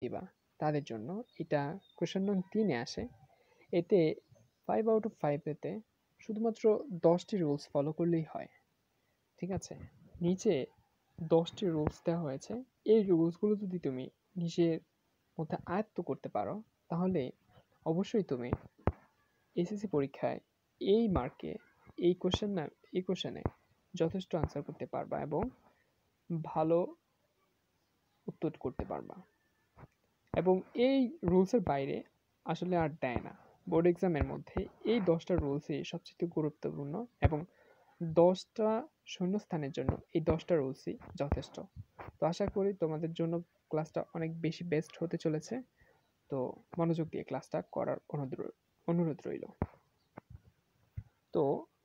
দিবা তাদের জন্য এটা কোয়েশ্চেন নং 3-এ আসে। এতে 5 আউট অফ 5 এতে শুধুমাত্র 10টি রুলস ফলো করলেই হয়। ঠিক আছে? নিচে 10টি রুলস দেওয়া হয়েছে। এই রুলসগুলো যদি তুমি নিজের মধ্যে আয়ত্ত করতে পারো, তাহলে অবশ্যই তুমি এসএসসি পরীক্ষায় এই মার্কে এই কোশ্চেনে যথেষ্ট আনসার করতে পারবা এবং ভালো উত্তর করতে পারবা। এবং এই রুলসের বাইরে আসলে আর দেয় না। বোর্ড এক্সামের মধ্যে এই 10টা রুলসই সবচেয়ে গুরুত্বপূর্ণ এবং 10টা শূন্যস্থানের জন্য এই 10টা রুলসই যথেষ্ট। তো আশা করি তোমাদের জন্য ক্লাসটা অনেক বেশি বেস্ট হতে চলেছে। তো মনোযোগ দিয়ে ক্লাসটা করার অনুরোধ রইল। তো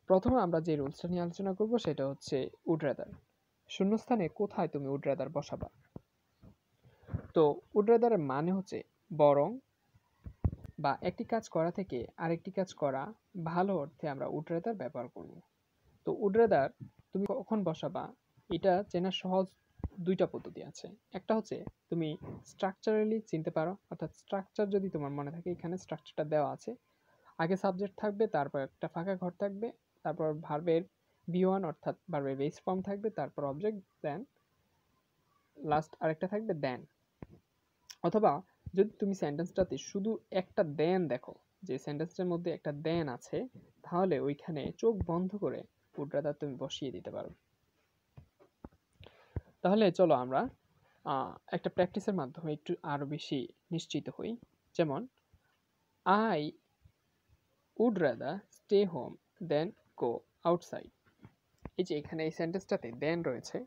প্রথমে আমরা যে রুলসটা নিয়ে আলোচনা করব সেটা হচ্ছে উড রাদার। শূন্যস্থানে কোথায় তুমি উড রাদার বসাবা? তো উড রাদারের মানে হচ্ছে বরং বা একটি কাজ করা থেকে আরেকটি কাজ করা, ভালো অর্থে আমরা উড রাদার ব্যবহার করব। তো উড রাদার তুমি কখন বসাবা এটা চেনার সহজ দুইটা পদ্ধতি আছে। একটা হচ্ছে তুমি স্ট্রাকচারালি চিনতে পারো, অর্থাৎ স্ট্রাকচার যদি তোমার মনে থাকে, এখানে স্ট্রাকচারটা দেওয়া আছে। আগে সাবজেক্ট থাকবে, তারপর একটা ফাঁকা ঘর থাকবে, তারপর ভার্বের বি1 অর্থাৎ ভার্বের বেস ফর্ম থাকবে, তারপর অবজেক্ট, দেন লাস্ট আরেকটা থাকবে দেন। অথবা যদি তুমি সেন্টেন্সটাতে শুধু একটা দেন দেখো, যে সেন্টেন্সটার মধ্যে একটা দেন আছে, তাহলে ওইখানে চোখ বন্ধ করে উড রাদার তুমি বসিয়ে দিতে পারো। তাহলে চলো আমরা একটা প্র্যাকটিসের মাধ্যমে একটু আরো বেশি নিশ্চিত হই। যেমন I would rather stay home then go outside. এই যে এখানে এই সেন্টেন্সটাতে দেন রয়েছে,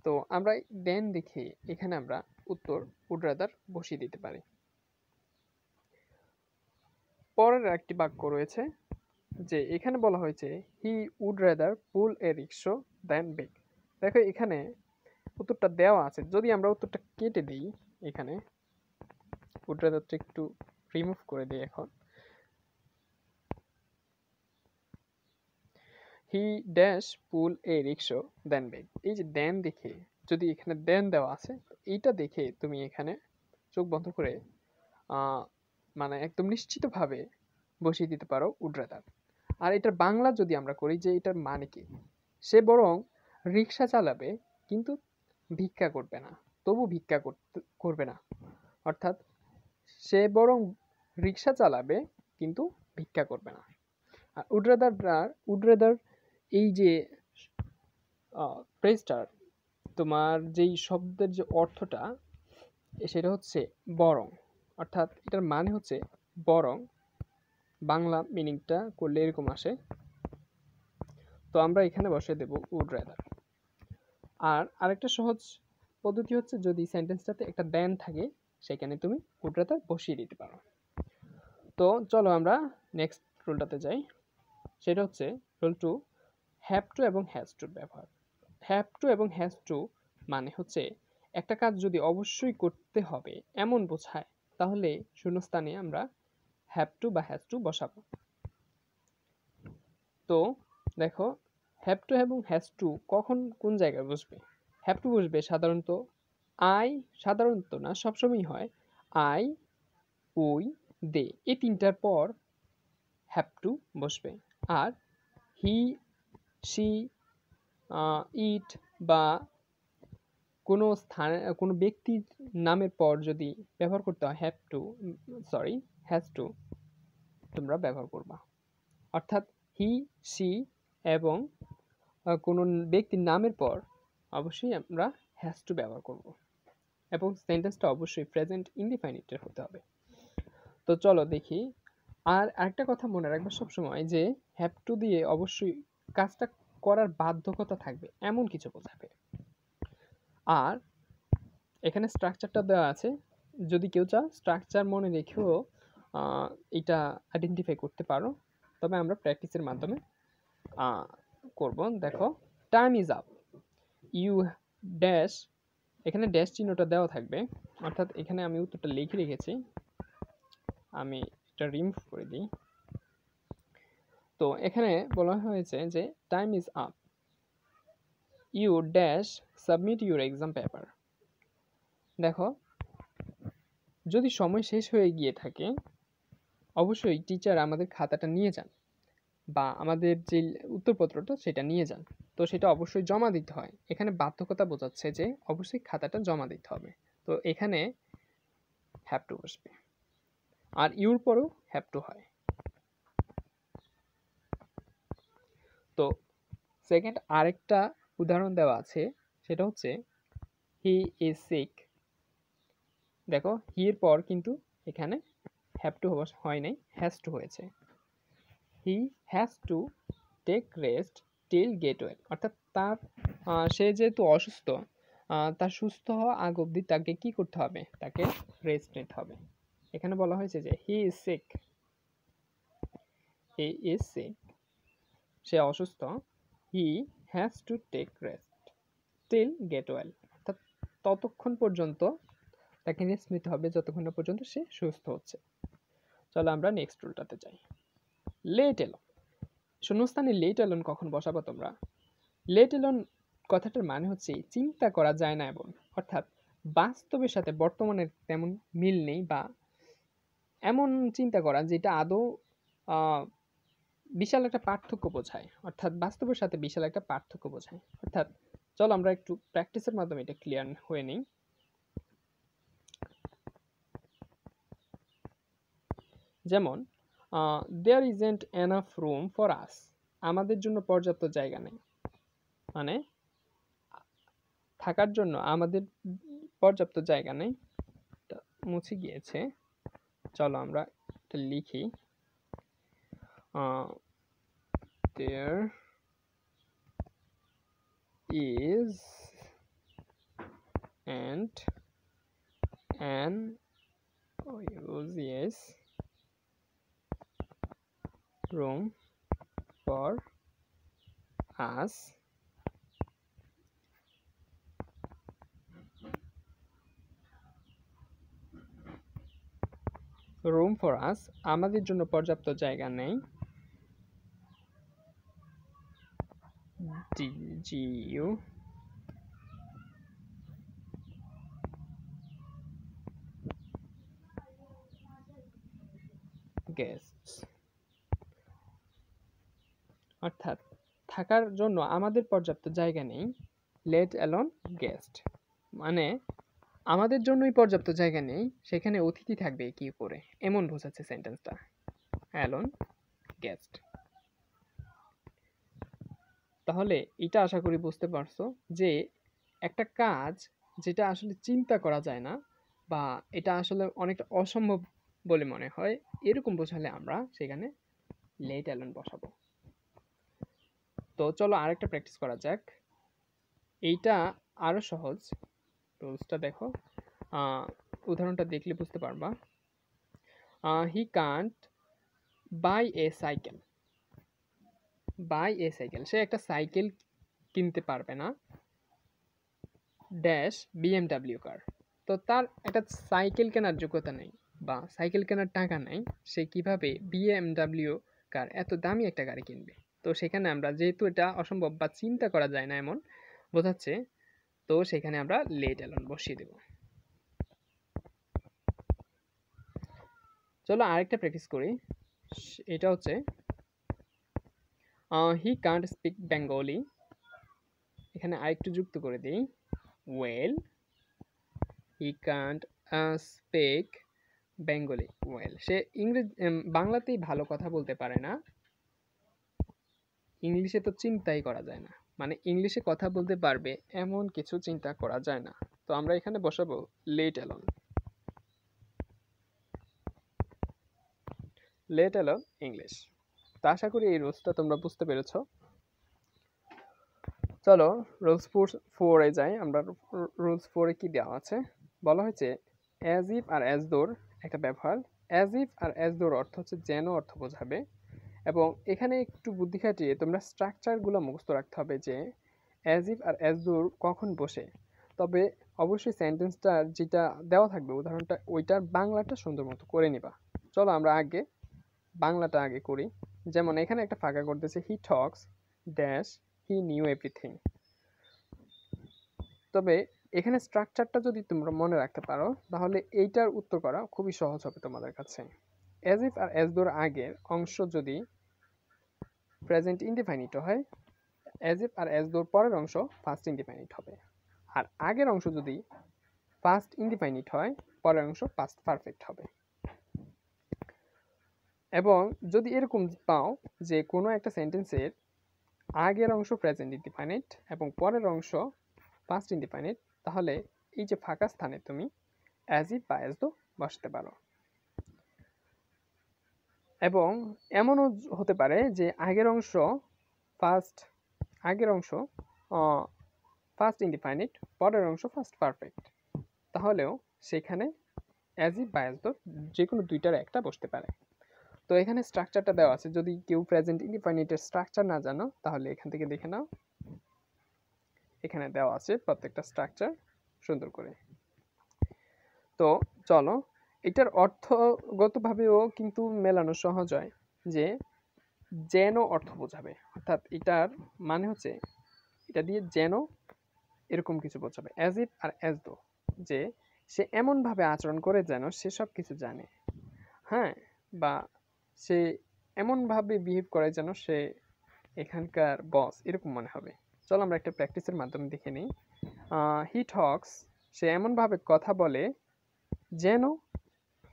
তো আমরা দেন দেখে এখানে আমরা উত্তর উড রাদার বসিয়ে দিতে পারি। পরের একটি বাক্য রয়েছে যে এখানে বলা হয়েছে he would rather pull a rickshaw then beg. দেখো এখানে উত্তরটা দেওয়া আছে, যদি আমরা উত্তরটা কেটে দিই, এখানে উড রাদারটা একটু রিমুভ করে দিই। এখন he dash pool a rickshaw then bake, এই যে দেন দেখে, যদি এখানে দেন দেওয়া আছে, এইটা দেখে তুমি এখানে চোখ বন্ধ করে মানে একদম নিশ্চিতভাবে বসিয়ে দিতে পারো উড রাদার। আর এটার বাংলা যদি আমরা করি যে এটার মানে কি, সে বরং রিক্সা চালাবে কিন্তু ভিক্ষা করবে না, তবু ভিক্ষা করবে না, অর্থাৎ সে বরং রিক্সা চালাবে কিন্তু ভিক্ষা করবে না। আর উড রাদার এই যে ফ্রেজটার তোমার যেই শব্দের যে অর্থটা, সেটা হচ্ছে বরং, অর্থাৎ এটার মানে হচ্ছে বরং। বাংলা মিনিংটা করলে এরকম আসে, তো আমরা এখানে বসিয়ে দেব উড রাদার। আর আরেকটা সহজ পদ্ধতি হচ্ছে যদি সেন্টেন্সটাতে একটা দেন থাকে, সেখানে তুমি উড রাদার বসিয়ে দিতে পারো। তো চলো আমরা নেক্সট রুলটাতে যাই। সেটা হচ্ছে রুল 2, হ্যাভ টু এবং হ্যাজ টুর ব্যবহার। হ্যাভ টু এবং হ্যাজ টু মানে হচ্ছে একটা কাজ যদি অবশ্যই করতে হবে এমন বোঝায়, তাহলে শূন্যস্থানে আমরা হ্যাভ টু বা হ্যাজ টু বসাবো। তো দেখো হ্যাভ টু এবং হ্যাজ টু কখন কোন জায়গায় বসবে? হ্যাভ টু বসবে সাধারণত সাধারণত না, সবসময়ই হয় আই, উই, দে, এই তিনটার পর হ্যাভ টু বসবে। আর হি, শি, ইট বা কোনো স্থানে কোনো ব্যক্তির নামের পর যদি ব্যবহার করতে হয় হ্যাজ টু তোমরা ব্যবহার করবা। অর্থাৎ হি, শি এবং কোনো ব্যক্তির নামের পর অবশ্যই আমরা হ্যাজ টু ব্যবহার করব এবং সেন্টেন্সটা অবশ্যই প্রেজেন্ট ইনডিফাইনিটের হতে হবে। তো চলো দেখি। আর আরেকটা কথা মনে রাখবে সবসময় যে হ্যাভ টু দিয়ে অবশ্যই কাজটা করার বাধ্যকতা থাকবে এমন কিছু বোঝাবে। আর এখানে স্ট্রাকচারটা দেওয়া আছে, যদি কেউ চাও স্ট্রাকচার মনে রেখেও এটা আইডেন্টিফাই করতে পারো, তবে আমরা প্র্যাকটিসের মাধ্যমে করব। দেখো time is up, you dash, এখানে ড্যাশ চিহ্নটা দেওয়া থাকবে, অর্থাৎ এখানে আমি উত্তরটা লিখে রেখেছি, আমি এটা রিমুভ করে দিই। তো এখানে বলা হয়েছে যে time is up, you dash submit your exam paper. দেখো যদি সময় শেষ হয়ে গিয়ে থাকে অবশ্যই টিচার আমাদের খাতাটা নিয়ে যান বা আমাদের যে উত্তরপত্রটা সেটা নিয়ে যান। তো সেটা অবশ্যই জমা দিতে হয়। এখানে বাধ্যকতা বোঝাচ্ছে যে অবশ্যই খাতাটা জমা দিতে হবে। তো এখানে হ্যাভ টু বসবে, আর ইউর পরেও হ্যাভ টু হয়। তো সেকেন্ড আরেকটা উদাহরণ দেওয়া আছে, সেটা হচ্ছে হি ইজ সিক। দেখো হি এর পর কিন্তু এখানে হ্যাভ টু হয় নাই, হ্যাজ টু হয়েছে। He has to take rest till get well, অর্থাৎ তার সে যেহেতু অসুস্থ, তার সুস্থ হওয়া আগ অবধি তাকে কি করতে হবে, তাকে রেস্ট নিতে হবে। এখানে বলা হয়েছে যে he is sick, he is sick, সে অসুস্থ। He has to take rest till get well, অর্থাৎ ততক্ষণ পর্যন্ত তাকে রেস্ট নিতে হবে যতক্ষণ না পর্যন্ত সে সুস্থ হচ্ছে। চলো আমরা নেক্সট রুলটাতে যাই। লেট এলোন, শূন্যস্থানে লেট এলোন কখন বসাবো তোমরা? লেট এলোন কথাটার মানে হচ্ছে চিন্তা করা যায় না এমন, অর্থাৎ বাস্তবের সাথে বর্তমানের তেমন মিল নেই, বা এমন চিন্তা করা যেটা আদৌ বিশাল একটা পার্থক্য বোঝায়, অর্থাৎ বাস্তবের সাথে বিশাল একটা পার্থক্য বোঝায়। অর্থাৎ চলো আমরা একটু প্র্যাকটিসের মাধ্যমে এটা ক্লিয়ার হয়ে নিই। যেমন there isn't enough room for us, আমাদের জন্য পর্যাপ্ত জায়গা নেই, মানে থাকার জন্য আমাদের পর্যাপ্ত জায়গা নেই। মুছে গিয়েছে, চলো আমরা এটা লিখি। there is and an yes room for us room for us, আমাদের জন্য পর্যাপ্ত জায়গা নেই। DGU guests, অর্থাৎ থাকার জন্য আমাদের পর্যাপ্ত জায়গা নেই, লেট অ্যালোন গেস্ট, মানে আমাদের জন্যই পর্যাপ্ত জায়গা নেই, সেখানে অতিথি থাকবে কি করে, এমন বোঝাচ্ছে সেন্টেন্সটা। Alone guest. তাহলে এটা আশা করি বুঝতে পারছো যে একটা কাজ যেটা আসলে চিন্তা করা যায় না, বা এটা আসলে অনেকটা অসম্ভব বলে মনে হয়, এরকম বোঝালে আমরা সেখানে লেট অ্যালোন বসাবো। তো চলো আরেকটা প্র্যাকটিস করা যাক, এইটা আরো সহজ। রুলসটা দেখো, উদাহরণটা দেখলে বুঝতে পারবা। He can't buy a cycle, buy a cycle, সে একটা সাইকেল কিনতে পারবে না, ড্যাশ বিএমডাব্লিউ কার, তো তার একটা সাইকেল কেনার যোগ্যতা নেই বা সাইকেল কেনার টাকা নেই, সে কিভাবে বিএমডাব্লিউ কার এত দামি একটা গাড়ি কিনবে। তো সেখানে আমরা যেহেতু এটা অসম্ভব বা চিন্তা করা যায় না এমন বোঝাচ্ছে, তো সেখানে আমরা লেট অ্যালোন বসিয়ে দেব। চলো আরেকটা প্র্যাকটিস করি, এটা হচ্ছে হি কান্ট স্পিক বেঙ্গলি, এখানে আরেকটু যুক্ত করে দিই, well he can't speak Bengali well, সে বাংলাতেই ভালো কথা বলতে পারে না, ইংলিশে তো চিন্তাই করা যায় না, মানে ইংলিশে কথা বলতে পারবে এমন কিছু চিন্তা করা যায় না। তো আমরা এখানে বসাবো let alone, let alone English. তো আশা করি এই রুলসটা তোমরা বুঝতে পেরেছো। চলো রুলস 4 এ যাই আমরা। রুলস 4 এ কি দেওয়া আছে, বলা হয়েছে অ্যাজ ইফ আর অ্যাজ দোর একটা ব্যবহার। অ্যাজ ইফ আর অ্যাজ দোর অর্থ হচ্ছে যেন অর্থ বোঝাবে, এবং এখানে একটু বুদ্ধি খাটিয়ে তোমরা স্ট্রাকচারগুলো মুখস্থ রাখতে হবে যে অ্যাজ ইফ আর অ্যাজ দোর কখন বসে। তবে অবশ্যই সেন্টেন্সটার যেটা দেওয়া থাকবে উদাহরণটা, ওইটার বাংলাটা সুন্দর মতো করে নিবা। চলো আমরা আগে বাংলাটা আগে করি। যেমন এখানে একটা ফাঁকা করতেছে, হি টক্স ড্যাশ হি নিউ এভরিথিং। তবে এখানে স্ট্রাকচারটা যদি তোমরা মনে রাখতে পারো তাহলে এইটার উত্তর করা খুবই সহজ হবে তোমাদের কাছে। অ্যাজ ইফ আর অ্যাজ দোর আগের অংশ যদি প্রেজেন্ট ইনডিফাইনিট হয়, অ্যাজ ইফ আর অ্যাজ দোর পরের অংশ ফার্স্ট ইনডিফাইনিট হবে। আর আগের অংশ যদি ফার্স্ট ইনডিফাইনিট হয়, পরের অংশ পাস্ট পারফেক্ট হবে। এবং যদি এরকম পাও যে কোনো একটা সেন্টেন্সের আগের অংশ প্রেজেন্ট ইনডিফাইনিট এবং পরের অংশ পাস্ট ইনডিফাইনিট, তাহলে এই যে ফাঁকা স্থানে তুমি অ্যাজ ইফ বা অ্যাজ দো বসাতে পারো। এবং এমনও হতে পারে যে আগের অংশ ফার্স্ট ইনডিফাইনিট, পরের অংশ ফার্স্ট পারফেক্ট, তাহলেও সেখানে অ্যাজ ইফ বা অ্যাজ দো যে কোনো দুইটার একটা বসতে পারে। তো এখানে স্ট্রাকচারটা দেওয়া আছে, যদি কেউ প্রেজেন্ট ইনডিফাইনিটের স্ট্রাকচার না জানো তাহলে এখান থেকে দেখে নাও, এখানে দেওয়া আছে প্রত্যেকটা স্ট্রাকচার সুন্দর করে। তো চলো, এটার অর্থগতভাবেও কিন্তু মেলানো সহজ হয়, যে যেন অর্থ বোঝাবে, অর্থাৎ এটার মানে হচ্ছে এটা দিয়ে যেন এরকম কিছু বোঝাবে। As if R as though, যে সে এমনভাবে আচরণ করে যেন সে সব কিছু জানে, হ্যাঁ, বা সে এমনভাবে বিহেভ করে যেন সে এখানকার বস, এরকম মনে হবে। চলো আমরা একটা প্র্যাকটিসের মাধ্যমে দেখে নিই। হি টক্স, সে এমনভাবে কথা বলে যেন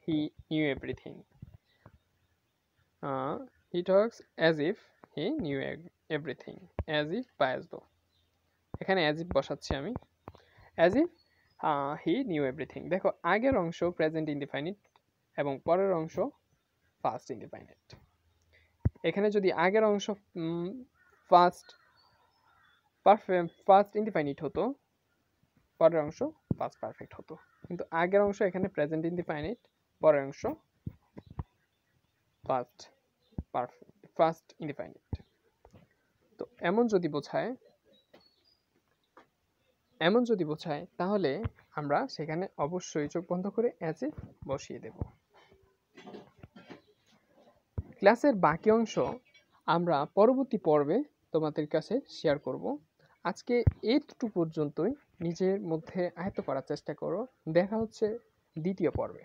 he knew everything. He talks as if he knew everything. As if বা অ্যাজ দো, এখানে অ্যাজ ইফ বসাচ্ছি আমি, as if he knew everything. দেখো আগের অংশ প্রেজেন্ট ইনডিফাইনিট এবং পরের অংশ ফার্স্ট ইনডিফাইনিট। এখানে যদি আগের অংশ ফার্স্ট ইনডিফাইনিট হতো, পরের অংশ ফার্স্ট পারফেক্ট হতো, কিন্তু আগের অংশ এখানে প্রেজেন্ট ইনডিফাইনিট, পরের অংশ ফার্স্ট ইনডিফাইনিট। তো এমন যদি বোঝায় তাহলে আমরা সেখানে অবশ্যই চোখ বন্ধ করে অ্যাজ ইফ বসিয়ে দেব। ক্লাসের বাকি অংশ আমরা পরবর্তী পর্বে তোমাদের কাছে শেয়ার করব। আজকে এইটুকু পর্যন্তই নিজের মধ্যে আয়ত্ত করার চেষ্টা করো। দেখা হচ্ছে দ্বিতীয় পর্বে।